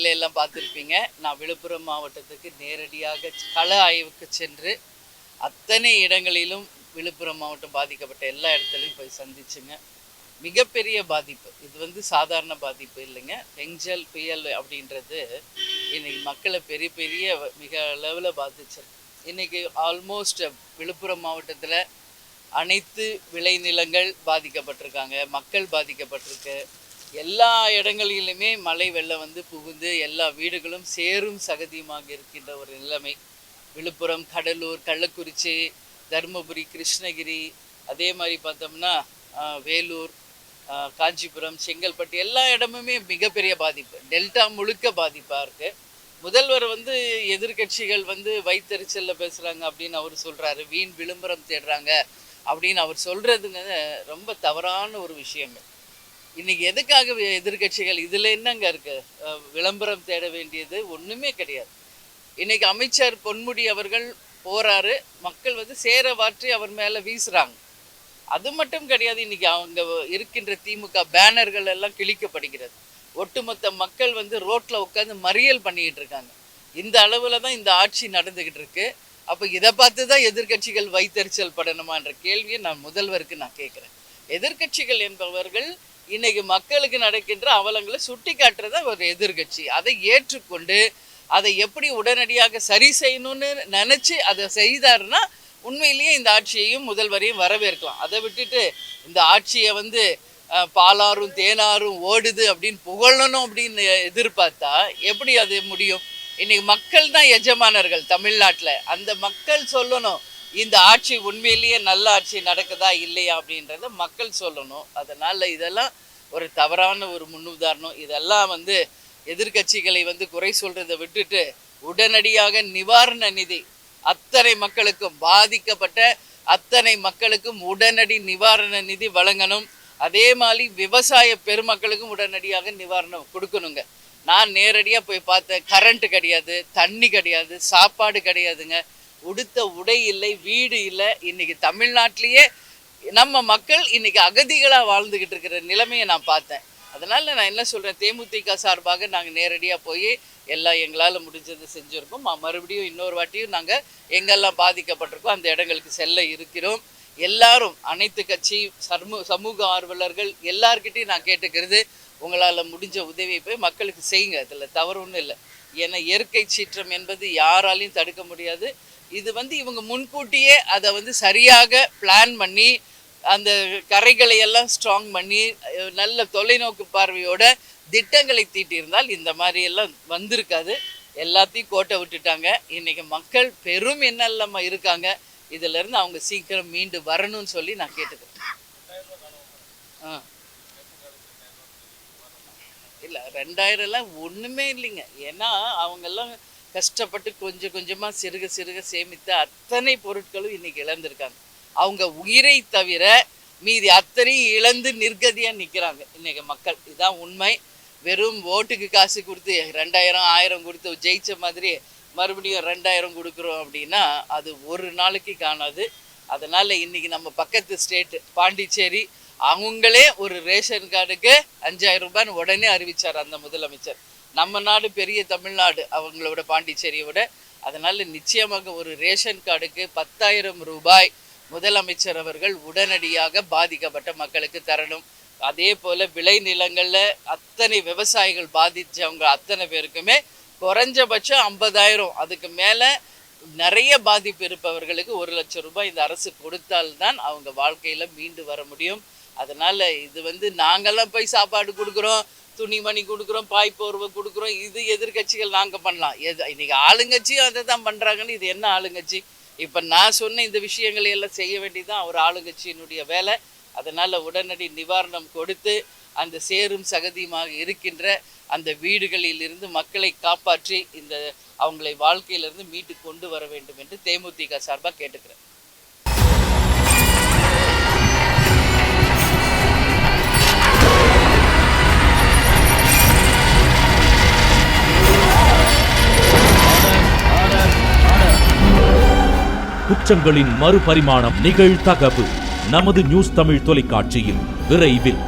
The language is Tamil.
எல்லாம் பார்த்துருப்பீங்க. நான் விழுப்புரம் மாவட்டத்துக்கு நேரடியாக கள ஆய்வுக்கு சென்று அத்தனை இடங்களிலும் விழுப்புரம் மாவட்டம் பாதிக்கப்பட்ட எல்லா இடத்துலையும் போய் சந்திச்சுங்க. மிகப்பெரிய பாதிப்பு. இது சாதாரண பாதிப்பு இல்லைங்க. பெஞ்சல் புயல் அப்படின்றது இன்னைக்கு மக்களை பெரிய பெரிய மிக அளவில் பாதிச்சிருக்கு. இன்னைக்கு ஆல்மோஸ்ட் விழுப்புரம் மாவட்டத்தில் அனைத்து விளைநிலங்கள் பாதிக்கப்பட்டிருக்காங்க, மக்கள் பாதிக்கப்பட்டிருக்கு. எல்லா இடங்களிலுமே மழை வெள்ளம் புகுந்து எல்லா வீடுகளும் சேரும் சகதியுமாக இருக்கின்ற ஒரு நிலைமை. விழுப்புரம், கடலூர், கள்ளக்குறிச்சி, தருமபுரி, கிருஷ்ணகிரி, அதே மாதிரி பார்த்தோம்னா வேலூர், காஞ்சிபுரம், செங்கல்பட்டு எல்லா இடமுமே மிகப்பெரிய பாதிப்பு. டெல்டா முழுக்க பாதிப்பாக இருக்குது. முதல்வர் எதிர்கட்சிகள் வைத்தறிச்சலில் பேசுகிறாங்க அப்படின்னு அவர் சொல்கிறாரு. வீண் விளம்பரம் தேடுறாங்க அப்படின்னு அவர் சொல்கிறதுங்க ரொம்ப தவறான ஒரு விஷயங்கள். இன்னைக்கு எதுக்காக எதிர்கட்சிகள் இதில் என்னங்க இருக்குது? விளம்பரம் தேட வேண்டியது ஒன்றுமே கிடையாது. இன்னைக்கு அமைச்சர் பொன்முடி அவர்கள் போகிறாரு, மக்கள் சேர வாற்றி அவர் மேலே வீசுகிறாங்க. அது மட்டும் கிடையாது, இன்னைக்கு அவங்க இருக்கின்ற திமுக பேனர்கள் எல்லாம் கிழிக்கப்படுகிறது. ஒட்டுமொத்த மக்கள் ரோட்டில் உட்காந்து மறியல் பண்ணிக்கிட்டு இருக்காங்க. இந்த அளவில் தான் இந்த ஆட்சி நடந்துக்கிட்டு இருக்கு. அப்போ இதை பார்த்து தான் எதிர்கட்சிகள் வைத்தறிச்சல் படணுமான்ற கேள்வியை நான் முதல்வருக்கு கேட்குறேன். எதிர்கட்சிகள் என்பவர்கள் இன்னைக்கு மக்களுக்கு நடக்கின்ற அவலங்களை சுட்டி காட்டுறதா ஒரு எதிர்கட்சி. அதை ஏற்றுக்கொண்டு அதை எப்படி உடனடியாக சரி செய்யணும்னு நினச்சி அதை செய்தாருன்னா உண்மையிலேயே இந்த ஆட்சியையும் முதல்வரையும் வரவேற்கலாம். அதை விட்டுட்டு இந்த ஆட்சியை பாலாரும் தேனாரும் ஓடுது அப்படின்னு புகழணும் அப்படின்னு எதிர்பார்த்தா எப்படி அது முடியும்? இன்னைக்கு மக்கள் தான் எஜமானர்கள் தமிழ்நாட்டில். அந்த மக்கள் சொல்லணும் இந்த ஆட்சி உண்மையிலேயே நல்ல ஆட்சி நடக்குதா இல்லையா அப்படின்றத மக்கள் சொல்லணும். அதனால் இதெல்லாம் ஒரு தவறான ஒரு முன்னுதாரணம். இதெல்லாம் எதிர்கட்சிகளை குறை சொல்கிறத விட்டுட்டு உடனடியாக நிவாரண நிதி அத்தனை மக்களுக்கும், பாதிக்கப்பட்ட அத்தனை மக்களுக்கும் உடனடி நிவாரண நிதி வழங்கணும். அதே மாதிரி விவசாய பெருமக்களுக்கும் உடனடியாக நிவாரணம் கொடுக்கணுங்க. நான் நேரடியாக போய் பார்த்தேன். கரண்ட் கிடையாது, தண்ணி கிடையாது, சாப்பாடு கிடையாதுங்க. உடுத்த உடை இல்லை, வீடு இல்லை. இன்னைக்கு தமிழ்நாட்டிலேயே நம்ம மக்கள் இன்னைக்கு அகதிகளாக வாழ்ந்துக்கிட்டு இருக்கிற நிலைமையை நான் பார்த்தேன். அதனால் நான் என்ன சொல்கிறேன், தேமுதிக சார்பாக நாங்கள் நேரடியாக போய் எல்லாம் எங்களால் முடிஞ்சது செஞ்சுருக்கோம். மறுபடியும் இன்னொரு வாட்டியும் நாங்கள் எங்கெல்லாம் பாதிக்கப்பட்டிருக்கோம் அந்த இடங்களுக்கு செல்ல இருக்கிறோம். எல்லாரும், அனைத்து கட்சி சமூக ஆர்வலர்கள் எல்லார்கிட்டையும் நான் கேட்டுக்கிறது, உங்களால் முடிஞ்ச உதவியை போய் மக்களுக்கு செய்யுங்க. அதில் தவறு ஒன்றும் இல்லை. ஏன்னா இயற்கை சீற்றம் என்பது யாராலையும் தடுக்க முடியாது. இது இவங்க முன்கூட்டியே அதை சரியாக பிளான் பண்ணி அந்த கரைகளை எல்லாம் ஸ்ட்ராங் பண்ணி நல்ல தொலைநோக்கு பார்வையோட திட்டங்களை தீட்டியிருந்தால் இந்த மாதிரி எல்லாம் வந்திருக்காது. எல்லாத்தையும் கோட்டை விட்டுட்டாங்க. இன்னைக்கு மக்கள் பெரும் என்னெல்லாமா இருக்காங்க. இதிலிருந்து அவங்க சீக்கிரம் மீண்டு வரணும்னு சொல்லி நான் கேட்டுக்கிறேன். இல்லை 2000 ஒன்றுமே இல்லைங்க. ஏன்னா அவங்கெல்லாம் கஷ்டப்பட்டு கொஞ்சம் கொஞ்சமாக சிறுக சிறுக சேமித்த அத்தனை பொருட்களும் இன்னைக்கு இழந்திருக்காங்க. அவங்க உயிரை தவிர மீதி அத்தனையும் இழந்து நிர்கதியாக நிற்கிறாங்க இன்னைக்கு மக்கள். இதுதான் உண்மை. வெறும் ஓட்டுக்கு காசு கொடுத்து 2000 1000 கொடுத்து ஜெயிச்ச மாதிரி மறுபடியும் 2000 கொடுக்குறோம் அப்படின்னா அது ஒரு நாளைக்கு காணாது. அதனால் இன்றைக்கி நம்ம பக்கத்து ஸ்டேட்டு பாண்டிச்சேரி அவங்களே ஒரு ரேஷன் கார்டுக்கு 5000 ரூபான்னு உடனே அறிவித்தார் அந்த முதலமைச்சர். நம்ம நாடு பெரிய தமிழ்நாடு அவங்களோட பாண்டிச்சேரியோட. அதனால் நிச்சயமாக ஒரு ரேஷன் கார்டுக்கு 10,000 ரூபாய் முதலமைச்சர் அவர்கள் உடனடியாக பாதிக்கப்பட்ட மக்களுக்கு தரணும். அதே போல் விளைநிலங்களில் அத்தனை விவசாயிகள் பாதித்தவங்க அத்தனை பேருக்குமே குறைஞ்சபட்சம் 50,000, அதுக்கு மேலே நிறைய பாதிப்பு இருப்பவர்களுக்கு 1,00,000 ரூபாய் இந்த அரசு கொடுத்தால்தான் அவங்க வாழ்க்கையில் மீண்டு வர முடியும். அதனால் இது நாங்கள்லாம் போய் சாப்பாடு கொடுக்குறோம், துணிமணி கொடுக்குறோம், பாய் போர்வை கொடுக்குறோம், இது எதிர்கட்சிகள் நாங்கள் பண்ணலாம். இன்றைக்கி ஆளுங்கட்சியும் அதை தான் பண்ணுறாங்கன்னு இது என்ன ஆளுங்கட்சி? இப்போ நான் சொன்ன இந்த விஷயங்களை எல்லாம் செய்ய வேண்டியதுதான் ஒரு ஆளுங்கட்சியினுடைய வேலை. அதனால் உடனடி நிவாரணம் கொடுத்து அந்த சேரும் சகதியுமாக இருக்கின்ற அந்த வீடுகளில் இருந்து மக்களை காப்பாற்றி இந்த அவங்களை வாழ்க்கையிலிருந்து மீட்டு கொண்டு வர வேண்டும் என்று தேமுதிக சார்பாக கேட்டுக்கிறேன். குற்றங்களின் மறுபரிமாணம் நிகழ்தகவு நமது நியூஸ் தமிழ் தொலைக்காட்சியில் விரைவில்.